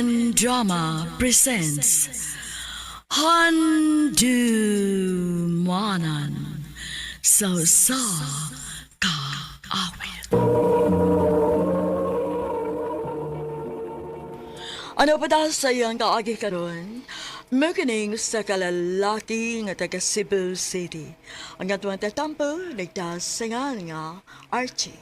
Korean Drama presents Handu Manan So Sa Ka Awit. Ano pa dahil sa iyang kaagi karon? Maganing sa kalalaki nga taga Cebu City. Ang atuang tatampo, nagdasangan nga Archie.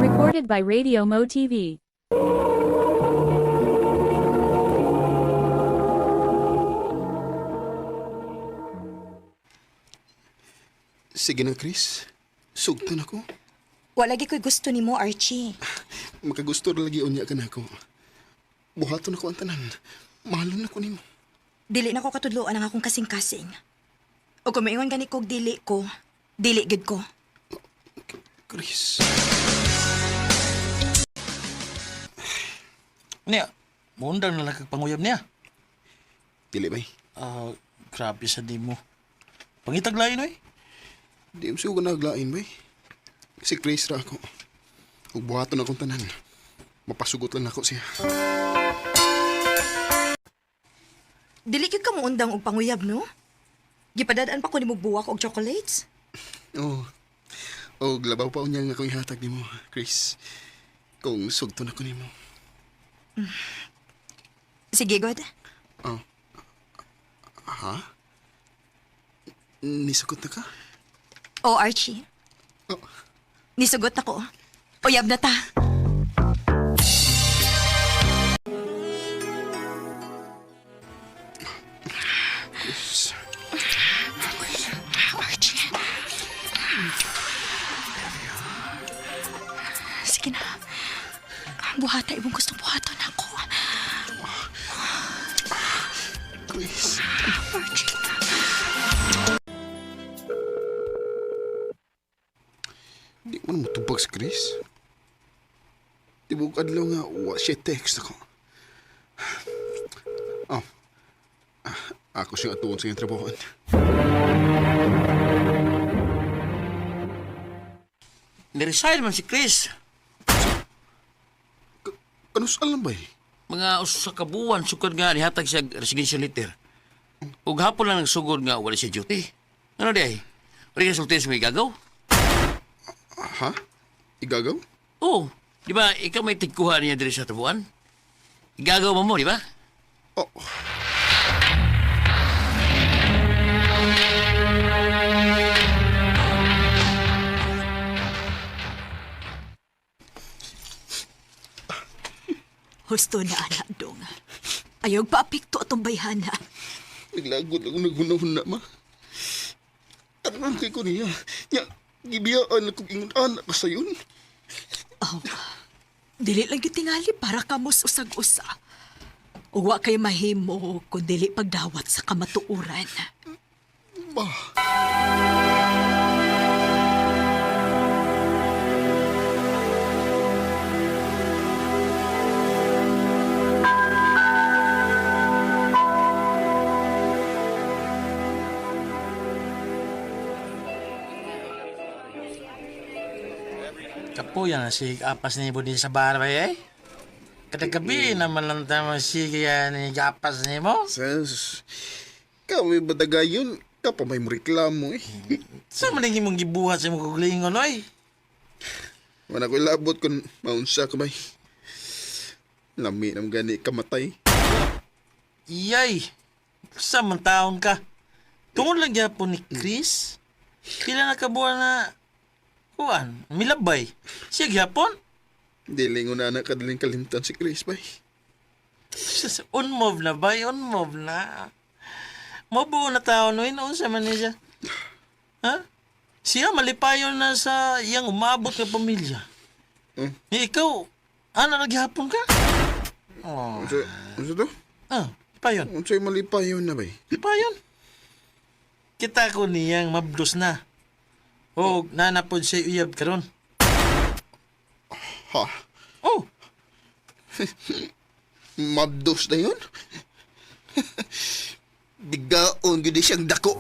Recorded by Radio Mo TV. Sige na, Chris. Sugtan ako. Wala lagi ko'y gusto ni mo, Archie. Makagusto lagi unya ka na ako. Buhaton ako ang tanan. Mahalon ako nimo. Dili na ko katudloan ang akong kasing-kasing. O kung maingon gani kog dili ko, dili gid ko. Chris. Niya, mundang na lang panguyab niya. Dili bay. Grabe sa di mo. Pangitag lain, oy. Di mo siya naglain bay. Si Chris ra ako. Ug buhaton akong tanan. Mapasugot lang ako siya. Dili gid ka mo undang og panguyab, no? Gipadadaan pa ko nimo buwak og chocolates. Oo. O labaw pa unya nga akong ihatag nimo, Chris. Kung sugton ako nimo. Sige, God. Oh. Ha? Nisukot na ka? O, Archie. Oh. Nisugot na ko. Uyab na ta. Chris. Archie. Sige na. Buhata, ibang gustong buhaton ako. Chris. Archie. Di mo na matubag si Chris. Di mo kadlaw nga wa siya text ako. Oh. Ako siyang atuon sa iyong trabahoan. Niresign man si Chris. Ano sa alam ba eh? Mga usa ka buwan sukod nga nihatag siya resignation letter. Ug hapon lang nagsugod nga wala siya duty. Ano di ay? Wala ka sulti sa may gagaw? Ha? Igagaw? Oo. Di ba, ikaw may tigkuha niya diri sa tabuan? Igagaw mo, di ba? Oh. Husto na, anak dong. Ayog pa apikto atong bayhana. Naglagod ako naghunahuna, ma. Ano kay ko niya? Nya, gibiyaan akong ingon anak ka sayon. Oh, dili lang yung tingali para kamos usag-usa. Uwa kay mahimo kung dili pagdawat sa kamatuuran. Ba? Kapuyan na si Apas ni Budi sa baray eh. Kada gabi naman lang tama si kaya ni Apas ni mo. Sas, kami badagayon, kapa may reklamo eh. Sa maning imong gibuhat sa imong kuglingon, oy. Wala ko ilabot kung maunsa ka bay. Lami nam gani kamatay. Iyay, sa man taon ka. Tungod lang gyapon ni Chris. Pila na kabuan na kuan, milabay. Siya gyapon. Dili ko na anak kadaling kalimtan si Chris bay. Unmove na ba? Unmove na. Mabuo na taon no, unsa man niya. Ha? Siya malipayon na sa iyang umabot ng pamilya. Ikaw, ano naghihapon ka? Oh. Unsa to? Payon. Unsay malipayon na bay? Payon. Kita ko niyang mabdos na. O nanapod siya uyab karon. Ha? Oh, Mabdos na yun? Bigaon gud siyang dako.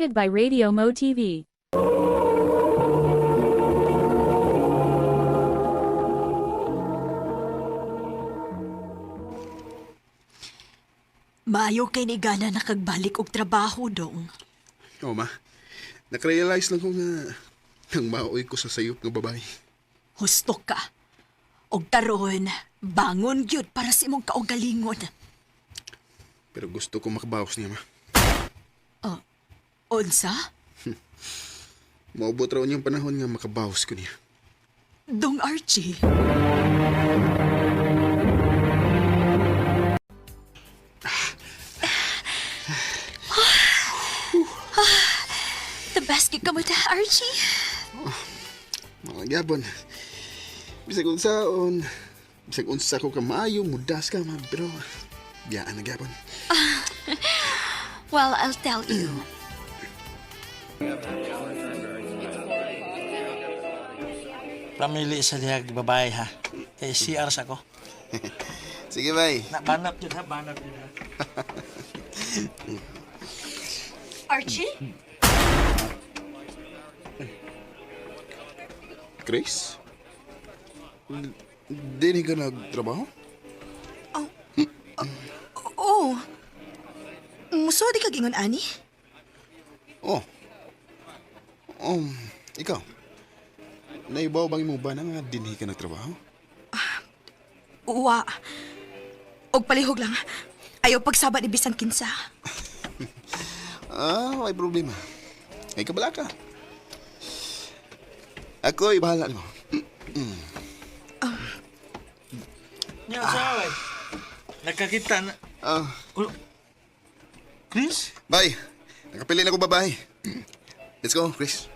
Recorded by Radio Mo TV. Maayo kay ni Gana nakagbalik og trabaho dong. Oo, ma. Nakarealize lang ko nga nang maoy ko sa sayop ng babae. Husto ka. Og taron, bangon gyud para sa imong kaugalingon. Pero gusto ko makabawas niya, ma. Unsa? Maubot raw niyang panahon nga makabawas ko niya. Dong Archie. The basket ka mo ta, Archie? Mga gyapon. Bisag unsaon. Bisag unsa ko ka maayo, mudas ka, ma. Pero biyaan na gyapon. Well, I'll tell you. Pamili sa dihag babae ha. Kay CR sa ko. Sige, bay. Na banat yun ha, banat yun ha. Archie? Grace? Dini ka nagtrabaho? Oh. Muso di ka gingon, ani? Oh. Ikaw. Naibaw bang mo ba na nga dinhi ka nagtrabaho? Uwa. Og palihog lang. Ayaw pagsaba ni bisan kinsa. May problema. Ay kabala ka. Ako ibahala mo. Niya, saway. Nakakita na. Chris? Bye. Nakapili na ko babae. Let's go, Chris.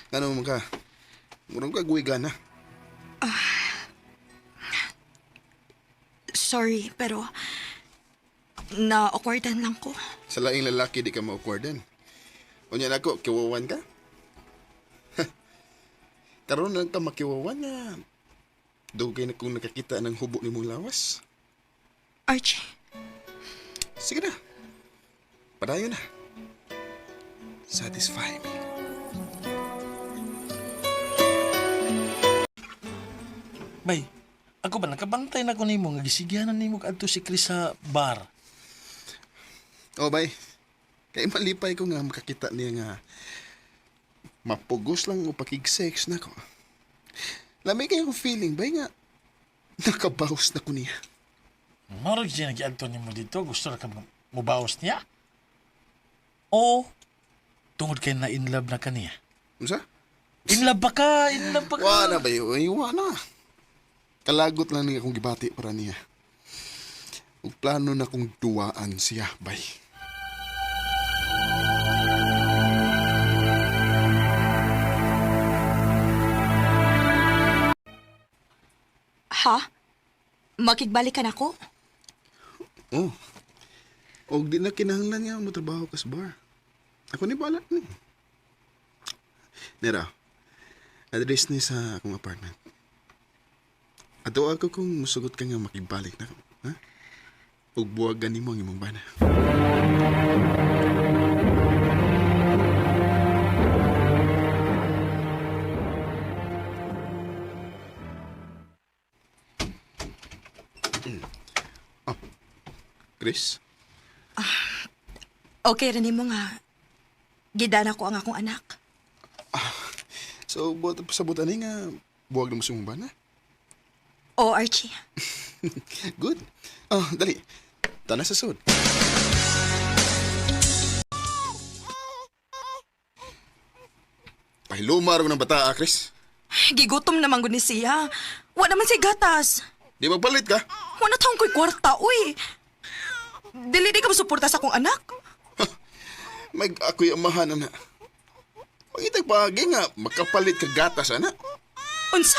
Ano mo ka? Murang ka guwigan na. Sorry, pero na-awkwardan lang ko. Sa laing lalaki di ka ma-awkwardan. O niyan ako, kiwawan ka? Karoon lang ka makiwawan nga. Dugay na kung nakakita ng hubo ni mong lawas. Archie, Sige na. Padayon na. Satisfy me. Bay, ako ba nakabantay na ko nimo nga gisigyanan nimo kadto si Chris sa bar. Oh, bay. Kay malipay ko nga makakita niya nga mapugos lang o pakig-sex na ko. Lamay kayo feeling, bay nga nakabawas na ko niya. Marag siya nagiadto nimo dito, gusto ra ka mubawas niya? O tungod kay na in love na kaniya? Unsa? In love ba ka? In love ba ka? Wala ba yun? Ay, wala. Kalagot lang niya akong gibati para niya. Ug plano na kong duwaan siya, bay. ha? Makigbalikan ako? Oh. Og di na kinahanglan niya mo trabaho ka sa bar. Ako ni balat ni. Nera, address ni sa akong apartment. Ato ako kung musugot ka nga makibalik na ko. Ha? Ug buwagan nimo ang imong bana. Chris? Okay rin mo nga. Gidana ko ang akong anak. So, buhat sa buta ni nga buwag na mo sa imong bana? O, Archie. Good. Dali. Tana sa sud. Pahilumar ko ng bata, Chris. Gigutom naman gud ni siya. Wa naman siya gatas. Di magpalit ka? Wa na taong ko'y kwarta, uy. Dili di ka masuporta sa akong anak. Mag ako'y amahan na. Pagitag pagi nga, makapalit ka gatas, ana. Unsa?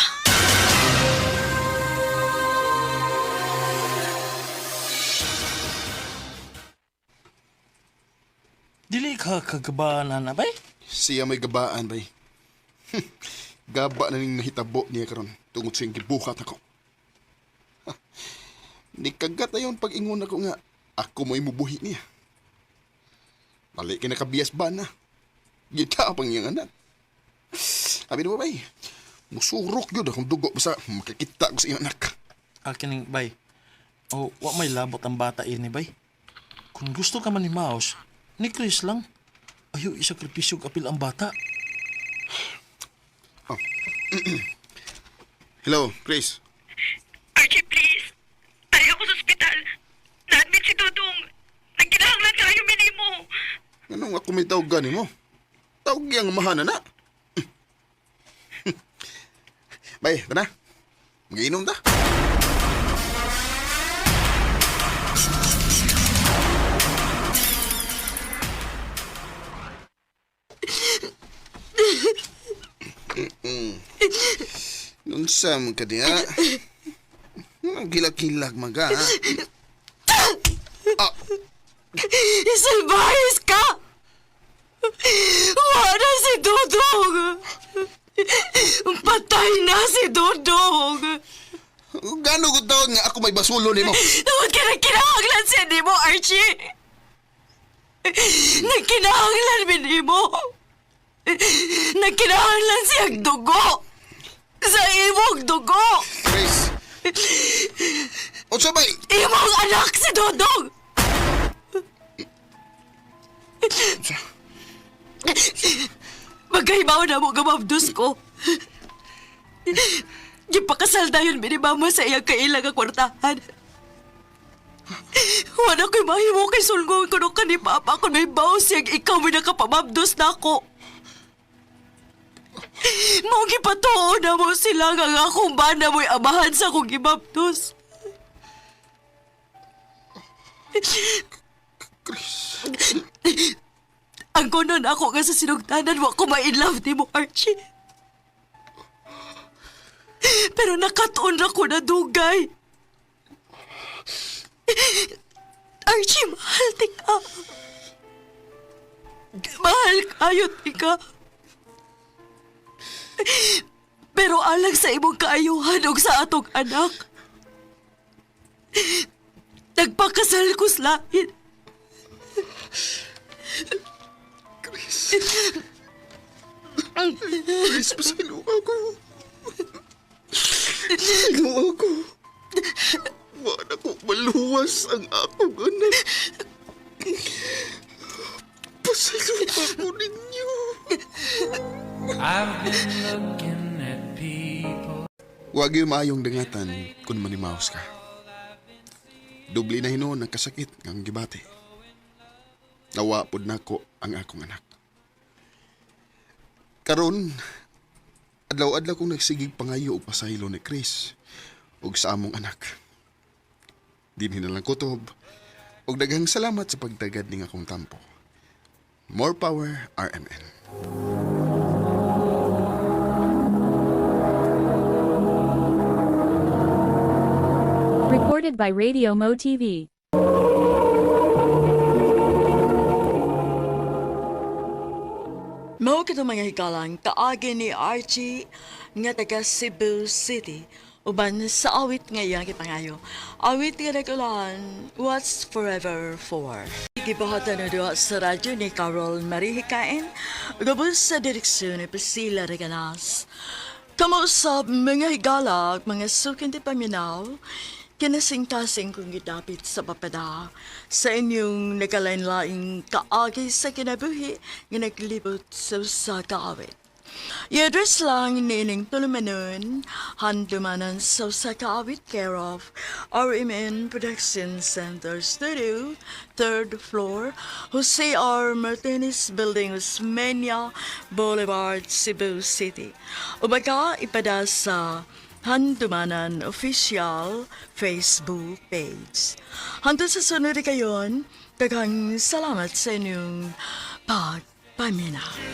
Dili ka kagabahan na bay? Siya may gabaan, bay. Gaba na ning nahitabo niya karon tungod sa gibuhat ako. Nikagat ayon pag-ingon ako nga ako mo imubuhi niya. Balik kinakabiyas ba na? Gita pang iyang anak. Abi na bay, musurok yun akong dugo basta makikita ko sa iyang anak. Akin bay. O, wa may labot ang bata ini, bay. Kung gusto ka man ni Mouse, ni Chris lang. Ayaw isakripisyo apil ang bata. Hello, Chris. Archie, please. Tayo ako sa ospital. Na-admit si Dudong. Nagkinahanglan tayo minimo. Anong ako may tawag gani mo? Tawag yang mahana na. Bay, ito na. Mag-iinom ta. Nunsam ka diya. Gilak-gilak maga. Isalbayis ka! Wala si Dudong! Patay na si Dudong! Gano'n ko tawag nga ako may basulo ni mo? Huwag ka nagkinahanglan siya ni mo, Archie! Nagkinahanglan ni mo! Nagkinahanglan siyang dugo! Sa imong dugo! Chris! O sabay! Imong anak si Dudong! Magkaibaw na mo gamabdos ko. Gipakasal na yun minimama sa iyang kailang ang kwartahan. Wala ko'y mahimo kay sulngon ko nung ni Papa kung may bawas siyang ikaw may nakapamabdos na ako. Mao gipatuo na mo sila nga akong bana mo'y amahan sa akong gimabdos. Ang kunon ako nga sa sinugtanan mo ako ma-inlove ni mo, Archie. Pero nakatuon na ko na dugay. Archie, mahal tika. Mahal kayo tika. Pero alang sa imong kaayuhan og sa atong anak, nagpakasal ko sa lain. Chris, pasalo ako. Pasalo ako. Wala ko maluwas ang akong anak. Pasalo ako ninyo. I've been looking at people. Huwag yung maayong dangatan kung manimaos ka. Dubli na hinuon ang kasakit ng gibati. Nawapod na ko ang akong anak. Karon, adlaw-adlaw kong nagsigig pangayo o pasaylo ni Chris ug sa among anak. Dinhi na lang kutob ug daghang salamat sa pagtagad ning akong tampo. More power, RMN. Recorded by Radio Mo TV. Mao kito mga hikalang kaagi ni Archie nga taga Cebu City uban sa awit nga iyang kipangayo. Awit nga nagulahan, What's Forever For? Gibahatan na doon sa radyo ni Carol Marie Hikain, gabos sa direksyon ni Priscilla Reganas. Kamusap mga higala, mga sukin ti paminaw, kinasing-kasing kong gidapit sa papada sa inyong nagalain-laing kaagi sa kinabuhi nga naglibot sa kaawit. I-address lang ni Ining Tulumanon, handumanan sa kaawit care of RMN Production Center Studio, 3rd floor, Jose R. Martinez Building, Osmeña Boulevard, Cebu City. Umaga ipada sa Handumanan Official Facebook page. Hantod sa sunod kayon, daghang salamat sa inyong pagpamina.